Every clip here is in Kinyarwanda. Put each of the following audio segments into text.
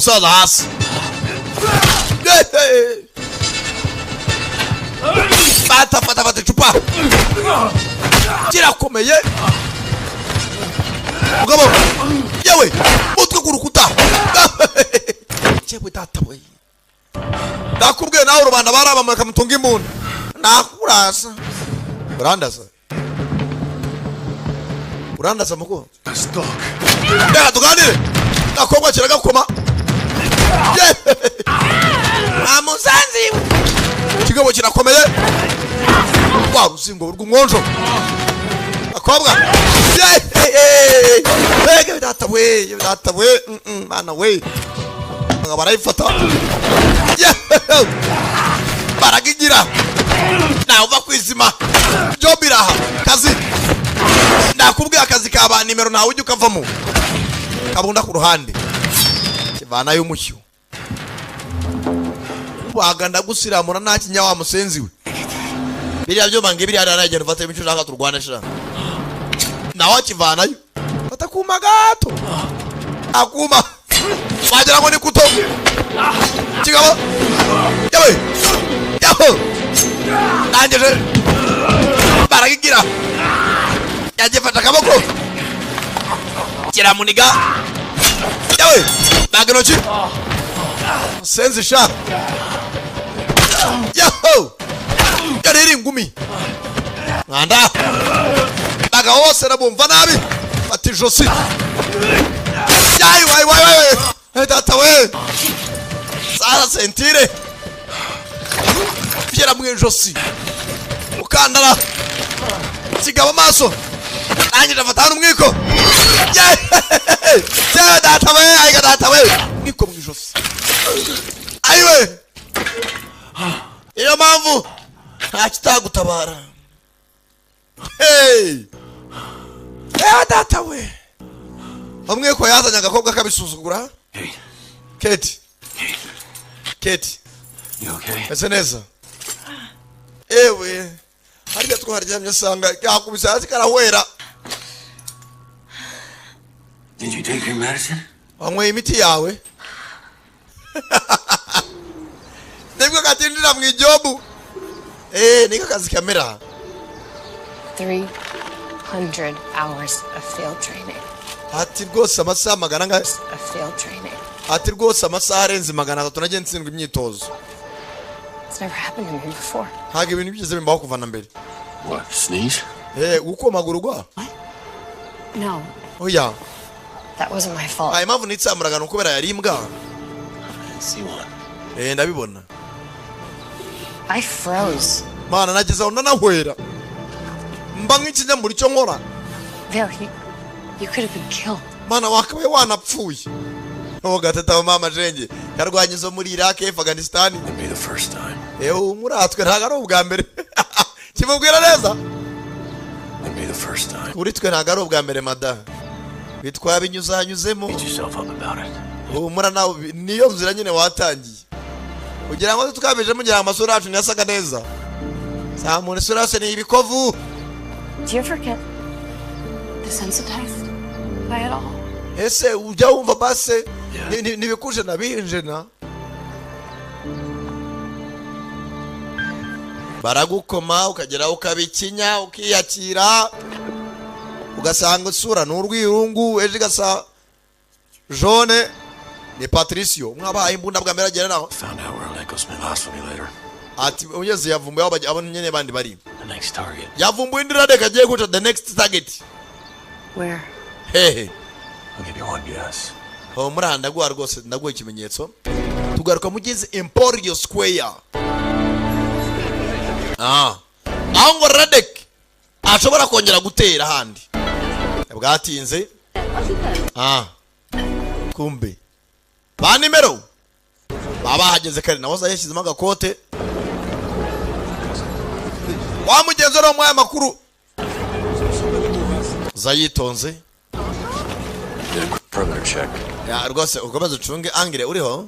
umusaza hasi fata icupa kirakomeye mugabo yewe utwe ku rukuta cyewe data we ndakubwiye nawe rubanda barabamwe kamutunga imbunda nakurasa urandasa muko Stop. Reka tuganire nakobwa kiragakoma amusanzi kigabo kirakomeye wa ruzingo rw'umwonjo akobwa bege data we mana we barayifata baragigira nawe uva kwizima job iraha kazi ndakubwiye akazi kaba nimero nawe ujye ukavamo kabunda ku ruhande kivana y'umushyo waganda gusiramura nta kinya wa musenzi we biriya byo bange biriya aragenda ufata imico ushaka turwana shira nawe akivanayo fata kuma gato akuma wagira ngo ni kuto kigabo yawe nangeje baragigira yaje fata kaboko kiramuniga yawe bagenochi senzi sha yaho yariri ngumi nganda daga wose nabumva nabi ati josi yayi wai data we sara sentire byera mu josi ukandara kigaba maso nanjye ndafatana umwiko ya data we ayiga data we mwiko mu josi ayiwe iyo mpamvu nta kitagutabara ya data we umwiko yazanye agakobwa kabisuzugura Kate You okay? ese neza ewe harya twaryamye sanga yakubise hasi karahwera. Did you take your medicine? Wanywe imiti yawe? Nibwo katindira mu ijobu. Nika kazi kamera. 300 hours of field training. Ati rwose amasaha magana nga Of field training. Ati rwose amasaha arenze magana 3 nagiye ntsindwa imyitozo. It's never happened to me before. Hage ibintu byize bimbaho kuva na mbere. What, sneeze? Uko maguru gwa? No. Oh yeah. That wasn't my fault. Ay mavu nitsamuraga no kubera yari imbwa. See one. Ndabibona. I froze. Mana nageza onda nahwera. Mba nk'ikinya muri cyo nkora. There, you could have been killed. Mana wakabaye wanapfuye. Gatata mama jenge yarwanyizo muri Iraq, Afghanistan. It'll be the first time. Muratwe ntago ari ubwa mbere. Kivubwira neza. It'll be the first time. Kuri twe ntago ari ubwa mbere mada. Bitwa binyuzanyuzemo. Beat yourself up about it. Mura nawe niyo nzira nyine watangiye. Kugira ngo tukabeje mugira amasura yacu nyasaga neza. Sa muntu sura se ni ibikovu. Do you ever get desensitized by it all? Ese ujya wumva base nibikuje nabinje na baragukoma ukagera ukabikinya ukiyakira ugasanga usura n'urwirungu eje gasa jaune ni Patricio mwabaye imbunda bwa mbere agera naho Found out where Agasobanuye lost me later. ati ugeze yavumbuye abo nyene bandi bari The next target. yavumbuye indirade kagiye guta the next target. Where? Hehe. I'll give you one guess. Muranda gwa rwose ndaguye ikimenyetso tugaruka mugeze Emporio Square. Aho ngo Radek ashobora kongera gutera handi bwatinze. Kumbe ba nimero baba hageze kare nawo yashizemo agakote wa mugenzero mu makuru zayitonze. Perimeter check. Ya rwose ukomeze ucunge angire uriho.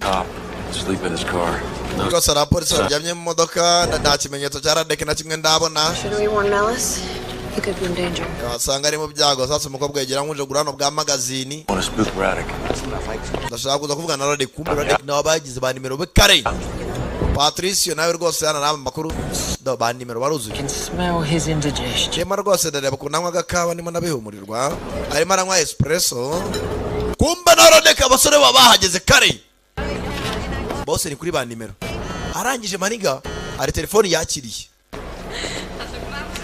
Sleep in his car. Rwose la polisi baryamye mu modoka nta kimenyetso cya Radek na kimwe ndabona. Should we warn Melis? He could be in danger. wasanga ari mu byago. Sasa umukobwa yegera nkuje gurano bwa magazine. Want to spook Radek? Ndashaka kuza kuvugana na Radek. Kumbe Radek nawe bagize ba nimero bekare. Patricio nawe rwose yana nama makuru ba nimero baruzuye. Can smell his indigestion. Kema rwose ndareba ko nanywa agakawa ndimo nabihumurirwa. Arimo aranywa espresso. Kumbe na Radek abasore babahageze kare. Bose ni kuri ba nimero. Arangije maniga ari telefone yakiriye.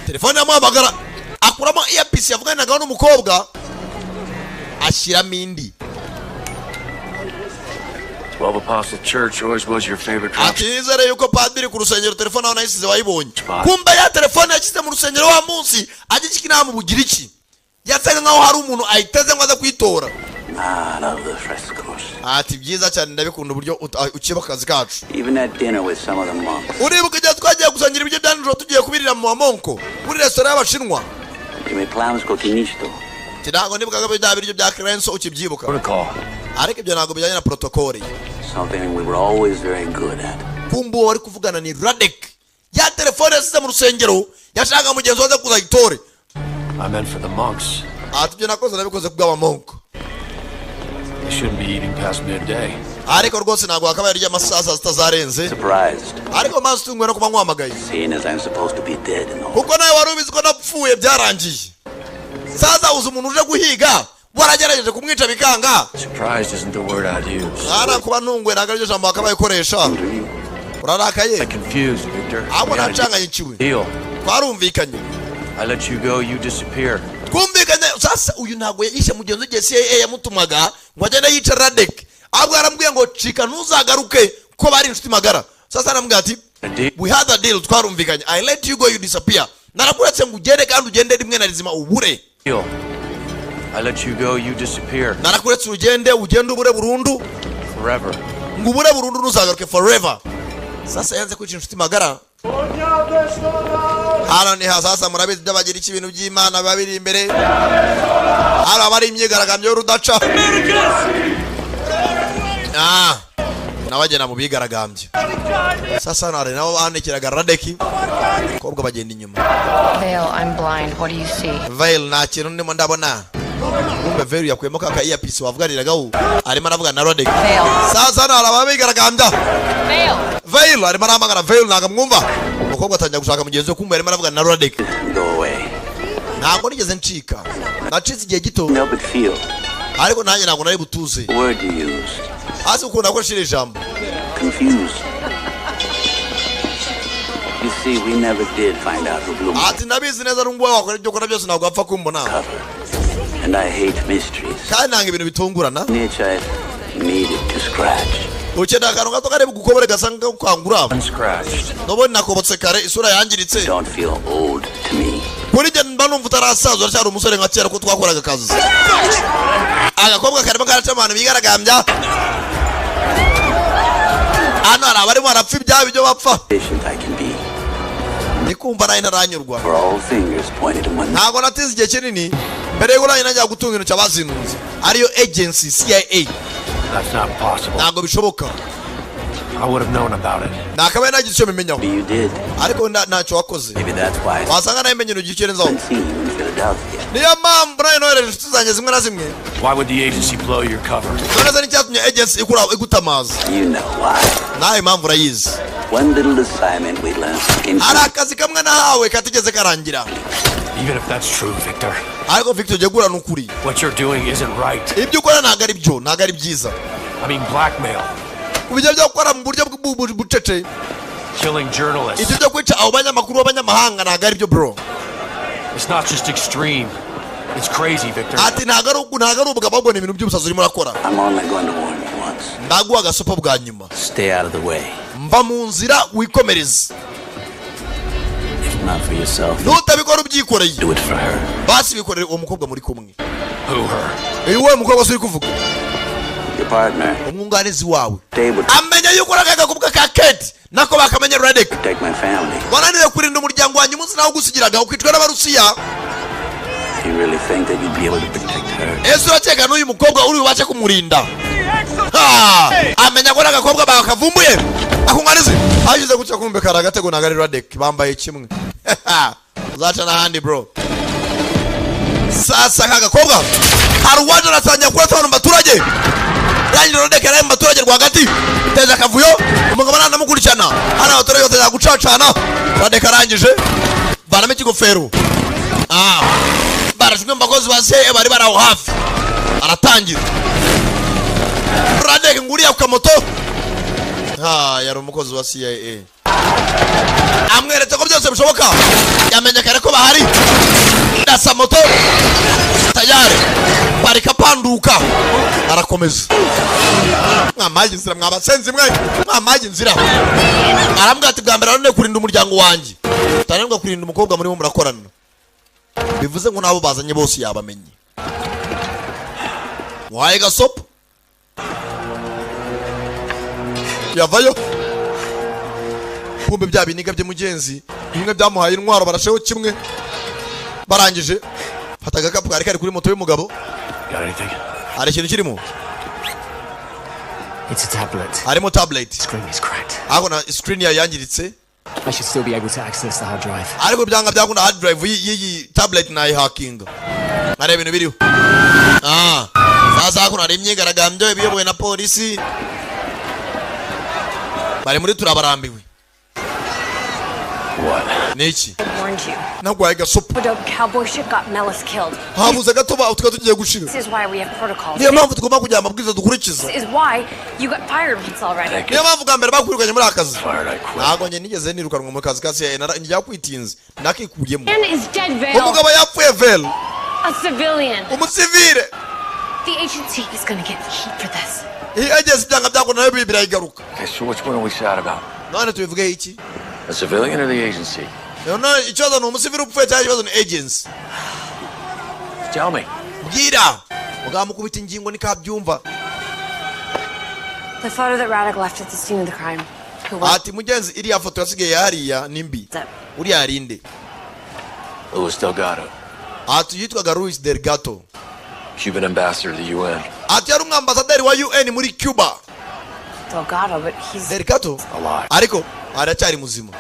Telefone yamuhamagara akuramo earpiece yavuganaga n'umukobwa ashyiramo indi. 12 Apostle Church always was your favorite drop. Atizere yuko padiri ku rusengero telefone aho nayisize wayibonye. Kumbe ya telefone yashyize mu rusengero wa munsi agikina mu Bugiriki. Yasaga nkaho hari umuntu ayiteze ngo aza kwitora. I love the frescoes. Ati byiza cyane ndabikunda uburyo ukiba akazi kacu. Even that dinner with some of the monks. Uribuka igihe twagiye gusangira ibyo byanjoro tugiye kubirira mu Monko kuri restaurant y'Abashinwa. You may clowns cooking each though. Tirango nibuka bya biryo bya Crenso ukibyibuka. Protocol. Ariko ibyo ntago bijyanye na protocol. Something we were always very good at. Kumbu wari kuvugana ni Radek. Ya telefone yasize mu rusengero yashaka mugenzi waza kuza itore. I meant for the monks. Ati byo nakoze nabikoze kubwa Monko. They shouldn't be eating past midday. Ariko rwose ntago akaba yari y'amasaha zitazarenze. Surprised. Ariko maze tungwe no kuba nkwamagaye. Seeing as I'm supposed to be dead and all. Kuko nawe wari ubizi ko napfuye byarangiye. Sasa uzi umuntu uje guhiga waragerageje kumwica bikanga. Surprised isn't the word I'd use. Ara kuba ntungwe ntago aryo jambo akabaye koresha. Urarakaye. I'm confused, Victor. Abo nacanganyikiwe. Deal. Twarumvikanye. I let you go, you disappear. Twumvikanye sasa uyu ntago yishe mugenzi ugiye CIA yamutumaga ngo agende yica Radek. Ahubwo arambwiye ngo cika ntuzagaruke ko bari inshuti magara. Sasa arambwiye ati we had a deal twarumvikanye. I let you go, you disappear. Narakuretse ngo ugende kandi ugende rimwe na rizima ubure. Deal. I let you go, you disappear. Narakuretse ugende ubure burundu. Forever. Ngo ubure burundu ntuzagaruke forever. Sasa yanze kwica inshuti magara. Hano ni sasa murabizi by'abagira iki ibintu by'Imana babiri imbere. Hano abari imyigaragambyo y'urudaca. Nabagena mu bigaragambye. Sasa nare nabo bandikiraga Radeki. Kobwa bagenda inyuma. Vale, I'm blind. What do you see? Vale nta kintu ndimo ndabona. Kumbe Vale yakuyemo kaka earpiece wavuganiragaho. Arimo aravuga na Radeki. Sasa nare ababigaragambya. Vale arimo aramagana Vale ntago mwumva. Umukobwa atangira gushaka mugenzi we kumbe arimo aravuga na Radeki. Go away. Ntabwo nigeze ncika. Nacize igihe gito. No but feel. Ariko nanjye ntabwo nari butuze. Word you use. Hasi ukunda ko shire jambo. Confused. You see, we never did find out who blew my Ati nabizi neza n'ubwo wakora ibyo ukora byose ntabwo apfa kumbona. cover. And I hate mysteries. Kandi nanga ibintu bitungurana. Niche I needed to scratch. Ukenda akantu gato kare bugukobore gasanga kwangura. Unscratched. Nobone nakobotse kare isura yangiritse. Don't feel old to me. Kuri je mba numva utarasaza uracyari umusore nka kera ko twakoraga akazi. Agakobwa karimo karacamana bigaragambya. Ano arabarimo arapfa ibyabi byo bapfa. Patient I can be. Nikumva nayo naranyurwa. For all fingers pointed to one. Ntago natize igihe kinini. Mbere yuko nayo najya gutunga intoki abazinunze. Ariyo agency CIA. That's not possible. Ntago bishoboka. I would have known about it. Nakabaye nagize icyo bimenyaho. You did. Ariko ntacyo wakoze. Maybe that's why I Wasanga nayo imenye ugiye kirenzaho. haven't seen you in Philadelphia. Niyo mpamvu nayo nohereje inshuti zanjye zimwe na zimwe. Why would the agency blow your cover? None n'icyatumye agency igutamaza. You know why. Nayo impamvu urayizi. One little assignment we learned in Hari akazi kamwe nahawe katigeze karangira. Even if that's true, Victor, Ariko Victor ugiye guhura n'ukuri. what you're doing isn't right. Ibyo ukora ntabwo ari byo, ntabwo ari byiza. I mean, blackmail, Ubijya byo gukora mu buryo bucece. killing journalists. Ibyo byo kwica abo banyamakuru b'abanyamahanga ntabwo ari byo bro. It's not just extreme. It's crazy, Victor. Ati ntabwo ari ubugabo ahubwo ni ibintu by'ubusazi urimo urakora. I'm only going to warn you once. Ndaguha agasopo bwa nyuma. Stay out of the way. Mva mu nzira wikomereze. If not for yourself, Nutabikora ubyikoreye. do it for her. Basi bikorere uwo mukobwa muri kumwe. Who her? Uyu we mukobwa uri kuvuga. Your partner. Umwunganizi wawe. Stable to Amenya yuko uragaga kuvuga ka Kate. Nako bakamenya Radek. protect my family. Wananiwe kurinda umuryango wanyu munsi nawo gusigiraga ukitwa n'abarusiya. You really think that you'd be able to protect her? Ese urakeka n'uyu mukobwa uri bubashe kumurinda? Amenya ko n'agakobwa bakavumbuye. Akunganize. Agize gutya kumbe karagatego na Radek bambaye kimwe. uzaca n'ahandi bro. Sasa kagakobwa hari uwaje aratangira kurata abantu baturage rangira rodeke ari mu baturage rwagati teza kavuyo umugabo namukurikirana hano abaturage bateza gucacana rodeke arangije baname ikigofero barashwe mbakozi base bari baraho hafi aratangira rodeke nguriya ku moto yari umukozi wa CIA amweretse ko byose bishoboka yamenyekane ko bahari ndasa moto tayari barika panduka arakomeza mwamaje inzira mwabasenzi mwe mwamaje inzira arambwa ati bwambera none kurinda umuryango wanjye tanengwa kurinda umukobwa muri bo murakorana bivuze ngo nabo bazanye bose yabamenye waye gasopo yavayo kumbe bya biniga bye mugenzi bimwe byamuhaye intwaro barasheho kimwe barangije fata agakapu kari kuri moto y'umugabo hari ikintu kirimo It's a tablet. harimo tablet Screen is cracked. aho na screen yangiritse I should still be able to access the hard drive. ariko byanga byakunda hard drive iyi tablet na hacking nare ibintu biriho sasa kuna imyigaragambyo ibiyobowe na polisi bari muri turabarambiwe. What? Niki? I warned you. Nagwaye gasopo. But cowboy shit got Melis killed. Habuze gato ba utwa tugiye gushira. This is why we have protocols. Niyo mpamvu tugomba kujya amabwiriza dukurikiza. This is why you got fired once already. Niyo mpamvu gambere bakwirukanye muri akazi. Fired, I quit. Nago nye nigeze nirukanwa mu kazi kasi njya kwitinze nakikuyemo. Man is dead, Vale. Umugabo yapfuye Vale. A civilian. Umusivile. The agency is gonna get heat for this. Agents byanga byako nayo birayigaruka. Okay, so which one are we sad about? None tubivuge iki? The civilian or the agency? No, ikibazo no umusivile upfuye cyangwa ikibazo ni agents. Tell me. Bwira. Ugamukubita ingingo nikabyumva. The photo that Radek left at the scene of the crime. Who was Ati mugenzi iriya foto yasigaye hariya nimbi. that? Uri arinde. Luis Delgado, Ati yitwaga Luis Delgado. Cuban ambassador to the UN. Ati yari umwambasaderi wa UN muri Cuba. Delgado, but he's Delgado Alive. ariko aracyari muzima.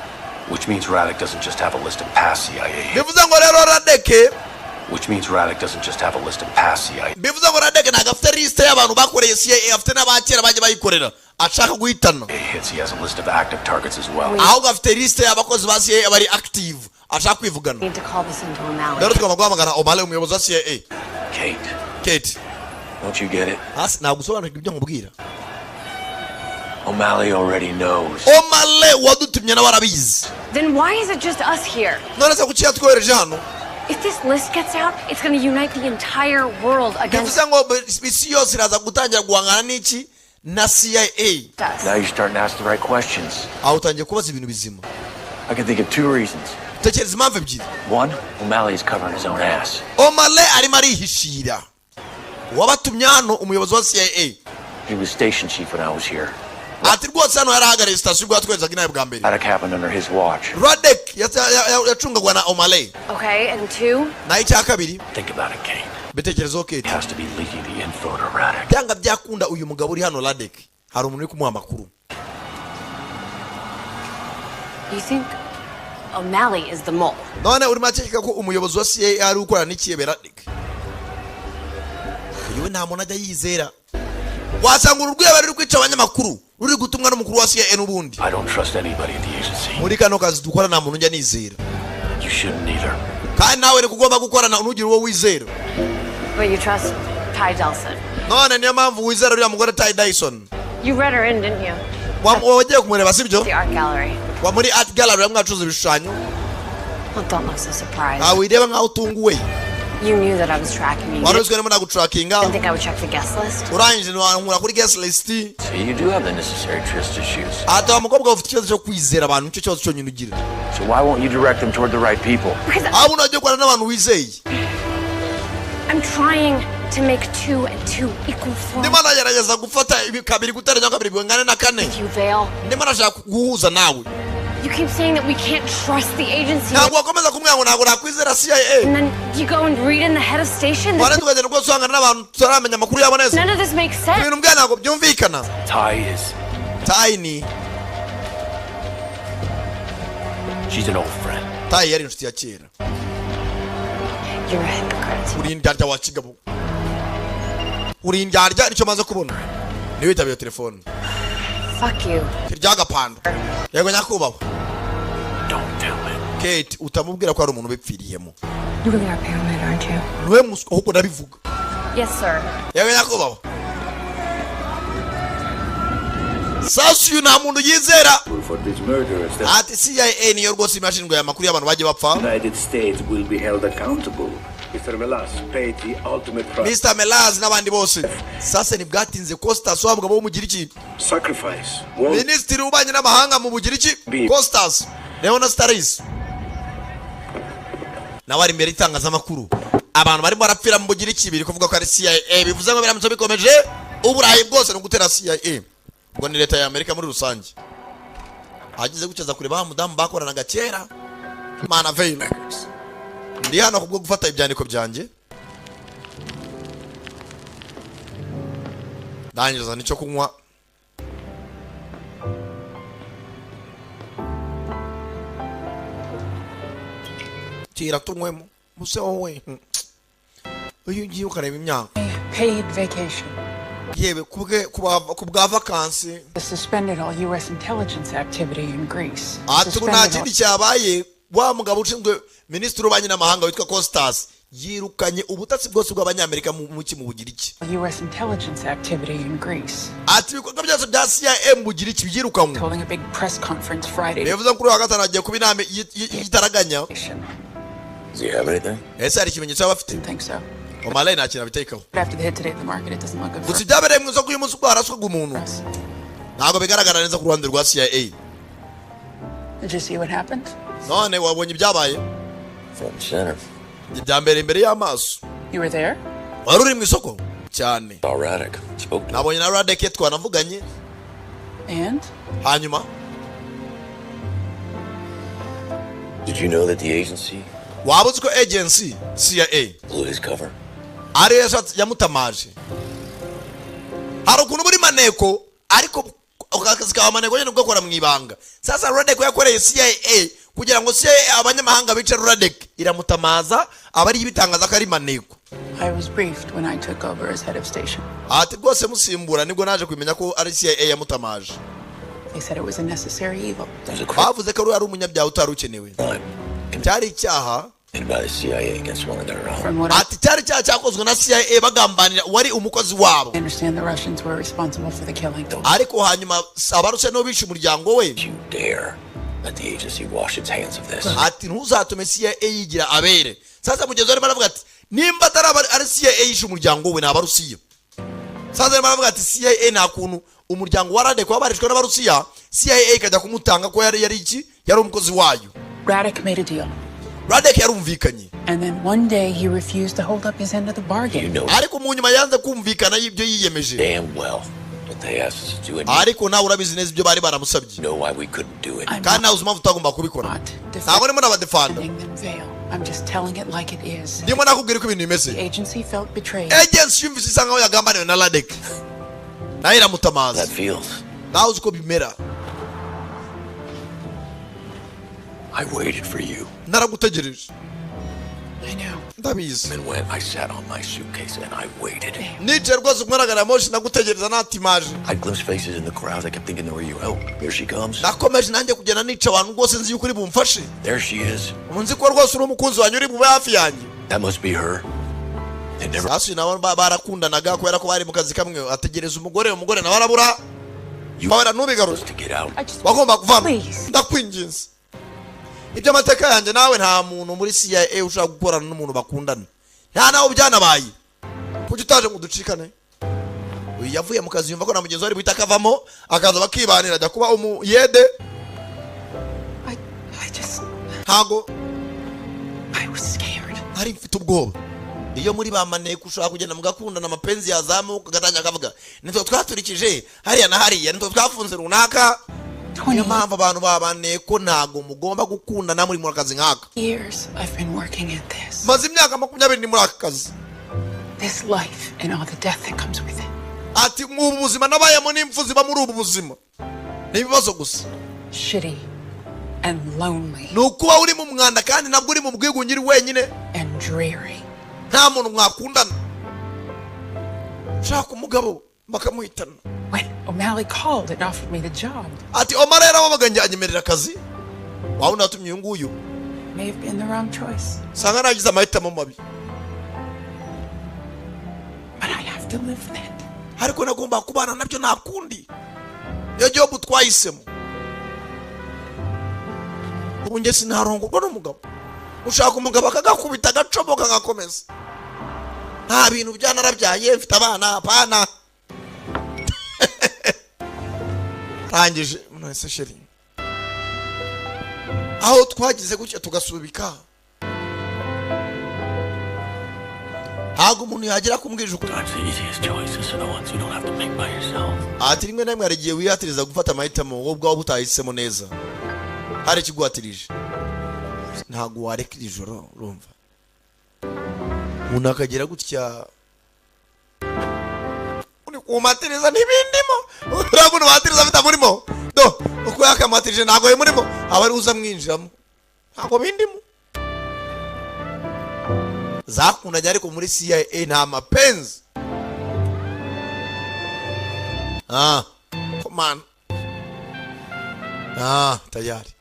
Which means Radek doesn't just have a list of past CIA. Bivuze ngo rero Radek. Which means Radek doesn't just have a list of past CIA. Bivuze ngo Radek ntago afite liste y'abantu bakoreye CIA, afite n'abakera baje bayikorera. Ashaka guhitana. Hits, he has a list of active targets as well. Ahubwo afite liste y'abakozi ba CIA bari active. Ashaka kwivugana. need to call this into a Rero mallet. tugomba guhamagara O'Malley umuyobozi wa CIA. Kate, Kate. don't you get it? Hasi nagusobanurira ibyo nkubwira. O'Malley already knows. O'Malley wadutumye n'abarabizi. Then why is it just us here? None se kuki yatwohereje hano? If this list gets out, it's going to unite the entire world against Bivuze ngo isi yose iraza gutangira guhangana n'iki na CIA. us. Now you're starting to ask the right questions. Aho utangiye kubaza ibintu bizima. I can think of two reasons. Tekereza impamvu ebyiri. One, O'Malley is covering his own ass. O'Malley arimo arihishira. Wabatumye hano umuyobozi wa CIA. He was station chief when I was here. Ati rwose hano yarahagarariye sitasiyo ubwo yatwerezaga inabi bwa mbere. Radek happened under his watch. Radek yacungagwa na O'Malley. Okay, and two, Naho icya kabiri Think about it, Kate. bitekerezo Kate. He has to be leaking the info to Radek. Byanga byakunda uyu mugabo uri hano Radek. Hari umuntu uri kumuha amakuru. you think O'Malley is the mole? None urimo akeka ko umuyobozi wa CIA ari ukorana n'ikiyebe Radek. Uyu nta muntu ajya yizera. Wasanga urwego ruri kwica abanyamakuru ruri gutumwa n'umukuru wa CIA n'ubundi. I don't trust anybody in the agency. Muri kano kazi dukora nta muntu njya nizera. You shouldn't either. Kandi nawe ni kugomba gukorana unugira uwo wizera. But you trust Ty Delson. None niyo mpamvu wizera uriya mugore Ty Dyson. You read her in, didn't you? Wagiye kumureba sibyo? The art gallery. Wa muri art gallery amwe acuruza ibishushanyo. Well, don't look so surprised. Wireba nkaho utunguwe. You knew that I was tracking you. You Waruzwe nimo nagutrackinga. didn't think I would check the guest list? Urangije nkura kuri guest list. See, you do have the necessary trust issues. Ata umukobwa ufite ikibazo cyo kwizera abantu nicyo kibazo cyo nyine ugira. So why won't you direct them toward the right people? Because Abo unajye kwana n'abantu wizeye. I'm trying to make 2 and 2 equal 4. Ndimo nagerageza gufata kabiri guteranya kabiri bingana na kane. You, Vale. Ndimo nashaka guhuza nawe. You keep saying that we can't trust the agency. Ntabwo wakomeza kumwanga ngo ntabwo nakwizera CIA. And then you go and read in the head of station. Wari tukagenda rwose uhangana n'abantu tutaramenya amakuru yabo neza. None of this makes sense. Ibintu mbwa ntabwo byumvikana. Ty is. Tiny. She's an old friend. tayi yari inshuti ya kera. You're a hypocrite. Uri indyarya wa kigabo. Uri indyarya nicyo maze kubona. Niwe tabiye telefone. Fuck you. Kiryaga pando. Yego nyakubahwa. Don't tell him. Kate utamubwira ko ari umuntu bepfiriyemo. You really are paranoid, aren't you? Niwe muswa ahubwo ndabivuga. Yes, sir. Yego nyakubahwa. Sasu nta muntu yizera. For this murder, Ati CIA niyo rwose imashinzwe ya makuru y'abantu bagiye bapfa. the United States will be held accountable. Mr. Melas paid the ultimate price. Mr. Melaz n'abandi bose. Sasa ni bwatinze Costas wa mugabo w'umugiri iki? Sacrifice. Minisitiri w'ububanyi n'amahanga mu bugiri iki? Costas. Leona Staris. Nawe ari imbere itangazamakuru. Abantu barimo barapfira mu bugiri iki biri kuvuga ko ari CIA. Bivuze ngo biramutse bikomeje uburayi bwose no gutera CIA. Ngo ni leta ya Amerika muri rusange. Hagize guceza kure ba mudamu bakoranaga kera. Mana veil. Ndi hano kubwo gufata ibyandiko byanjye. Dangiza nicyo kunywa. Tira tunywemo. Muse wowe. Uyu ngiye ukareba imyaka. Paid vacation. Yewe kubwa vacancy. Suspended all U.S. intelligence activity in Greece. Ati nta kindi cyabaye wa mugabo ushinzwe minisitiri w'ububanyi n'amahanga witwa Costas yirukanye ubutatsi bwose bw'abanyamerika mu Bugiriki. U.S. intelligence activity in Greece. Ati ibikorwa byose bya CIA mu Bugiriki byirukanywe. Holding a big press conference Friday. Bivuze kuri wa gatanu agiye kuba inama yitaraganya. Does he have anything? Ese hari ikimenyetso y'abafite? Didn't think so. Omale nta kintu abitekaho. After the hit today at the market, it doesn't look good for Gusa ibyabereye mu isoko y'umunsi ubwo haraswaga umuntu. us. Ntabwo bigaragara neza ku ruhande rwa CIA. Did you see what happened? None wabonye ibyabaye? Front and center. Ibyambere imbere y'amaso. You were there? Wari uri mu isoko? Cyane. Saw Radek. Spoke to him. Nabonye na Radek twanavuganye. And? Hanyuma Did you know that the agency waba uzi ko agency CIA blew his cover? ari yamutamaje? Hari ukuntu muri maneko ariko akazi kawe maneko nyine ugakora mu ibanga. Sasa Radek yakoreye CIA kugira ngo CIA abanyamahanga bice Radek iramutamaza abari ibitangaza ko ari maneko. I was briefed when I took over as head of station. Ati rwose musimbura nibwo naje kumenya ko ari CIA yamutamaje. They said it was a necessary evil. There's a crime Bavuze ko ari umunyabyaha utari ukenewe. Cyari icyaha by the CIA against one of their own. From what I ati cyari icyaha cyakozwe na CIA bagambanira wari umukozi wabo. understand, the Russians were responsible for the killing. Ariko hanyuma abarushe no bishe umuryango we. You dare let the agency wash its hands of this. Ati ntuzatume CIA yigira abere. Sasa mugenzi wari baravuga ati nimba ari CIA yishe umuryango we n'abarusiya. Sasa bari baravuga ati CIA nta kuntu umuryango wa Radek wabarishwe n'abarusiya CIA ikajya kumutanga ko yari iki yari umukozi wayo. Radek made a deal. Radek yarumvikanye. And then one day he refused to hold up his end of the You bargain. know Ariko mu nyuma yanze kumvikana y'ibyo yiyemeje. damn well what they asked us to do, and Ariko nawe urabizi neza ibyo bari baramusabye. you know why we couldn't do it. I'm Kandi nawe uzuma utagomba kubikora. not Ntabwo ndimo nabadefanda. defending them veil. I'm just telling it like it is. Ndimo nakubwira ko ibintu The bimeze. agency felt betrayed. Agency yumvise isa nkaho yagambaniwe na Radek. Nawe iramutamaza. That feels. Nawe uzi ko bimera. I waited for you. Naragutegereje. I know. Ndabizi. And when I sat on my suitcase and I waited, Nice rwose kumwaragara moshi nagutegereza natimaje. I glimpsed faces in the crowd. I kept thinking they were you. Oh, here she comes. Nakomeje nanjye kugenda nica abantu rwose nzi yuko uri bumfashe. There she is. Munzi ko rwose uri umukunzi wanyu uri bube hafi yanjye. That must be her. They never. Sasa nabo barakundanaga kubera ko bari mu kazi kamwe ategereza umugore nawe arabura. You Bawera nubigaruje. to get out. I just Bagomba kuvana. Please. Ndakwinginze. Ibyo amateka yanjye nawe nta muntu muri CIA ushaka gukorana n'umuntu bakundana. Nta nawe byanabaye. Kuki utaje ngo ducikane? Uyu yavuye mu kazi yumva ko na mugenzi wari buhita akavamo akaza bakibanira ajya kuba umuyede. I just Ntago I was scared. ari mfite ubwoba. Iyo muri bamaneko ushaka kugenda mugakundana amapenzi yazamuka gatanya akavuga nitwe twaturikije hariya na hariya nitwe twafunze runaka. Niyo mpamvu abantu babaneko ntago mugomba gukundana muri mu kazi nkaka. Years I've been working at this. Maze imyaka 20 ni muri aka kazi. This life and all the death that comes with it. Ati mu buzima nabayemo n'impfu ziba muri ubu buzima. Ni ibibazo gusa. Shitty, and lonely nukuba uri mu mwanda kandi nabwo uri mu bwigunge uri wenyine and dreary. nta muntu mwakundana shaka umugabo bakamuhitana. When O'Malley called and offered me the job, ati Omar yarababaga anyemerera akazi wawe natumye uyu nguyu may have been the wrong choice, sanga nagize amahitamo mabi but I have to live with it. ariko nagomba kubana nabyo nta kundi iyo job twahisemo. ubu njye sinarongorwa n'umugabo ushaka umugabo akagakubita agacomoka agakomeza nta bintu byanarabyaye mfite abana hapana. rangije none sheri aho twagize gutya tugasubika ntabwo umuntu yagira kumbwije ukuri. ati rimwe na rimwe hari igihe wihatiriza gufata amahitamo wowe ubwawe butahisemo neza hari ikiguhatirije ntabwo wareka iri joro urumva umuntu akagira gutya uri kumatiriza n'ibindimo urabona umatiriza bitamurimo do uko yakamatije ntabwo yimurimo aba ari uza mwinjiramo ntabwo bindimo zakundanye ariko muri CIA nta mapenzi. Come on. Tayari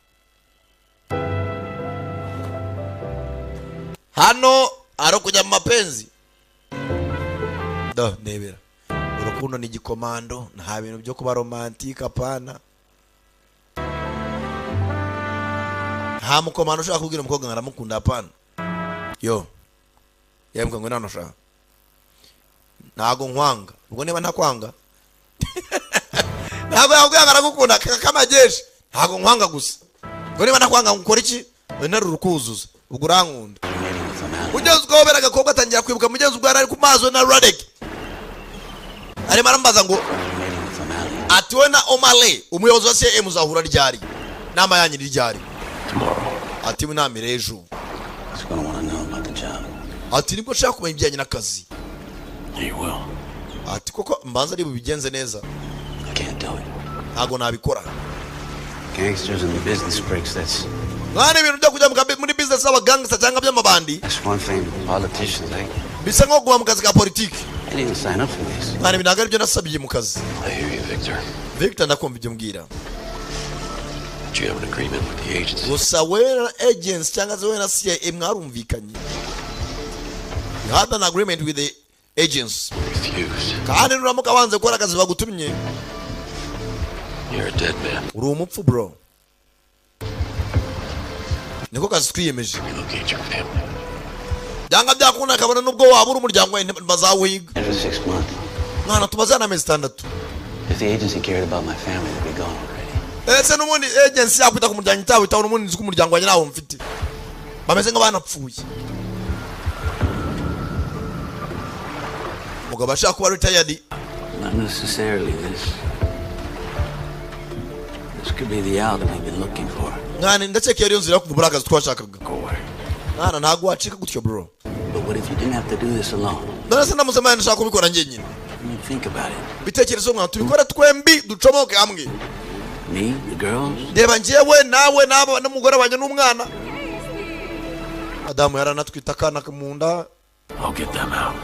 hano ari kujya mu mapenzi nebera urukundo ni igikomando nta bintu byo kuba romantique apana. nta mukomando ushaka kubwira umukobwa ngaramukunda apana yo yembwa ngo nano shaka ntago nkwanga ubwo niba ntakwanga ntabwo yakubwira aragukunda kamajeje ntago nkwanga gusa ubwo niba ntakwanga ngukora iki wena rukuzuza ubwo urankunda. Ugeze ubwobera agakobwa atangira kwibuka mugenzi ubwo ari ku mazo na Radek arimo arambaza ngo ati we na O'Malley umuyobozi wa CIA muzahura ryari nama yanyu ryari ati we namire ejo ati nibwo nshaka kumenya ibijyanye n'akazi ati koko mbanza ari bubigenze neza ntago nabikora gangsters in the business breaks that's Ngani ibintu byo kujya muri business aba gangster cyangwa by'amabandi one thing politicians bisa nko guha mu kazi ka politiki. I didn't sign up for this. Ngani binaga ibyo nasabiye mu kazi. I hear you, Victor ndakumva ibyo mbwira. Do you have an agreement with the agency? Gusa we agents cyangwa we na CIA mwarumvikanye. You had an agreement with the agents. Refused. Kandi nuramuka banze gukora akazi bagutumye. You're a dead man. Uri umupfu bro. Niko kazi twiyemeje. Relocate your family. Byanga byakunda kabona nubwo wabura umuryango wawe bazawiga. Every 6 months. Mwana tubazana amezi 6. If the agency cared about my family, they'd be gone already. Ese n'umundi agency yakwita ku muryango itawe itawe n'umundi nzi ku muryango wanjye nawo mfite. Bameze nk'abanapfuye. Mugabo ashaka kuba retired. Not necessarily this. This could be the outcome we've been looking for. Ngani ndaceka yari nzira kuvubura akazi twashakaga. Go away. Ngana ntago wacika gutyo bro. But what if you didn't have to do this alone? Ndase namusema ndashaka kubikora njye nyine. I mean, think about it. Bitekerezo mwa tubikora twembi ducomoke hamwe. Me, the girls. Ndeba njyewe nawe nabo n'umugore wanjye n'umwana. Adamu yaranatwita kana kumunda. I'll get them out.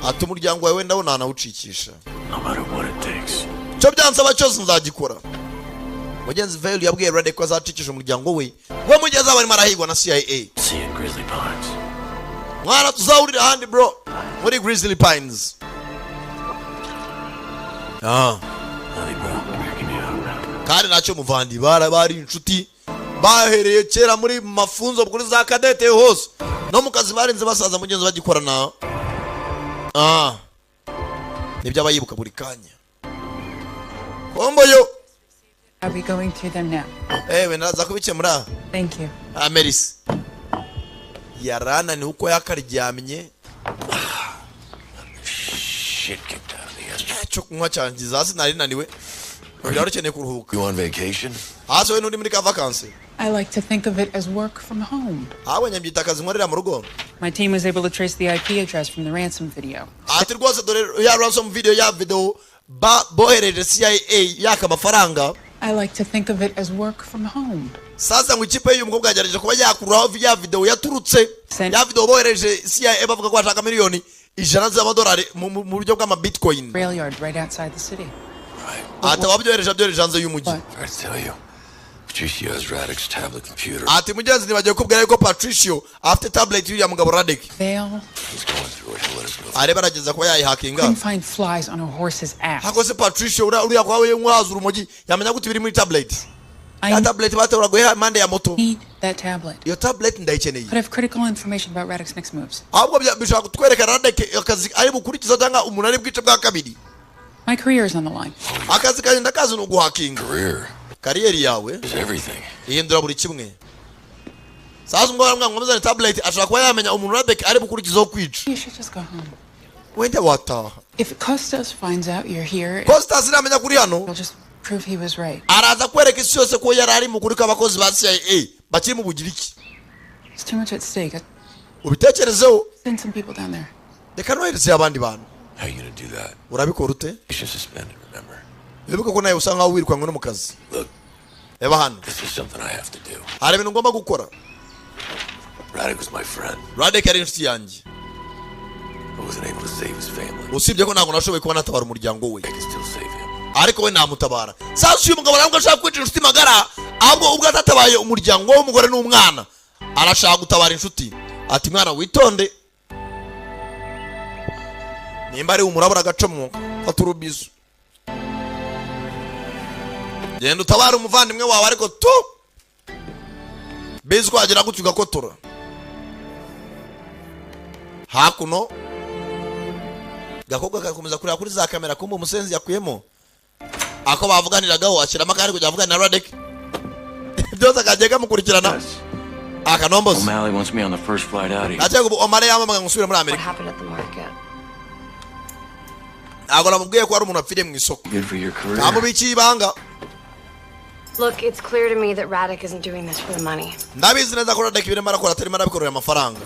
Ati umuryango wawe ndawo nanawucikisha. No matter what it takes. Cyo byansaba cyose nzagikora. Mugenzi Veil yabwiye Radek ko azacikisha umuryango we. Wo mugeza abari marahigwa na CIA. See you in Grizzly Pines. Mwana tuzahurira handi bro. Muri Grizzly Pines. Love you, bro. Breaking you out now. Kandi nacyo muvandi bari inshuti. Bahereye kera muri mafunzo kuri za kadete hose. No mukazi barinze basaza mugenzi bagikorana. Nibyo abayibuka buri kanya. Kombo yo. Are we going through them now? Ewe naza kubikemura. Thank you. Ameris. Yarana ni uko yakaryamye. Shit kicked out of the yesterday. Cyo kunywa cyangiza hasi nari naniwe. Yari ukeneye kuruhuka. You on vacation? Hasi we n'undi muri ka vacances. I like to think of it as work from home. Abonye mbyita akazi nkorera mu rugo. My team was able to trace the IP address from the ransom video. Ati rwose dore ya ransom video ya video bohereje CIA yaka amafaranga. I like to think of it as work from home. sasa ngo ikipe y'uyu mukobwa yagerageje kuba yakuraho ya video yaturutse ya video bohereje CIA bavuga ko bashaka miliyoni ijana z'amadolari mu buryo bw'ama bitcoin Rail yard right outside the city. ati wabyohereje hanze y'umujyi. I tell you, Patricio has Radek's tablet computer. ati mugenzi nibagiye kubwira yuko Patricio afite tablet y'uriya mugabo Radek. Veil. He's going through it. He'll let us know. areba arageza ko yayihakinga. Couldn't find flies on a horse's ass. hako se Patricio uriya kwawe nk'uhazura umujyi yamenya gute biri muri tablet. ya tablet batora guha mande ya moto. Need that tablet. Iyo tablet ndayikeneye. Could have critical information about Radek's next moves. ahubwo bishaka kutwereka Radek akazi ari bukurikiza cyangwa umunani bwice bwa kabiri. My career is on the line. akazi kaje ndakazi no guhakinga. Career. kariyeri yawe Is everything. ihindura buri kimwe. sasa ngo baramwamuzana tablet ashaka kuba yamenya umuntu Radek ari bukurikizaho kwica. You should just go home. wenda wataha. If Costas finds out you're here, Costas iramenya kuri hano. it'll just prove he was right. araza kwereka isi yose ko yari ari mukuri k'abakozi ba CIA bakiri mu bugiriki. It's too much at stake. ubitekerezeho. Send some people down there. reka nohereze abandi bantu. How you gonna do that? urabikora ute? He's suspended, remember? wibuke ko nawe usanga aho wirukanywe no mu kazi. Look, reba hano. this is something I have to do. hari ibintu ngomba gukora. Radek was my friend. Radek yari inshuti yanjye. I wasn't able to save his family. usibye ko ntabwo nashoboye kuba natabara umuryango we. I can still save him. ariko we namutabara. sasa uyu mugabo ntabwo ashaka kwica inshuti magara ahubwo ubwo atatabaye umuryango w'umugore n'umwana arashaka gutabara inshuti. ati mwana witonde nimba ari umurabura agacomo fata urubizo genda utabara umuvandimwe wawe ariko tu bizi ko wagira gutyo ugakotora. hakuno Gakobwa kakomeza kureba kuri za kamera kumbe umusenzi yakuyemo ako bavuganiragaho ashyiramo akari kujya avugana na Radek. byose akagiye kamukurikirana. akanombozi O'Malley wants me on the first flight out here. natwe ngo Omale yamamaga ngo usubire muri What Amerika. happened at the market? ntabwo namubwiye ko hari umuntu apfiriye mu isoko. Good for your career. namubikiye ibanga. Look, it's clear to me that Radek isn't doing this for the money. ndabizi neza ko Radek ibirimo arakora atarimo arabikorera amafaranga.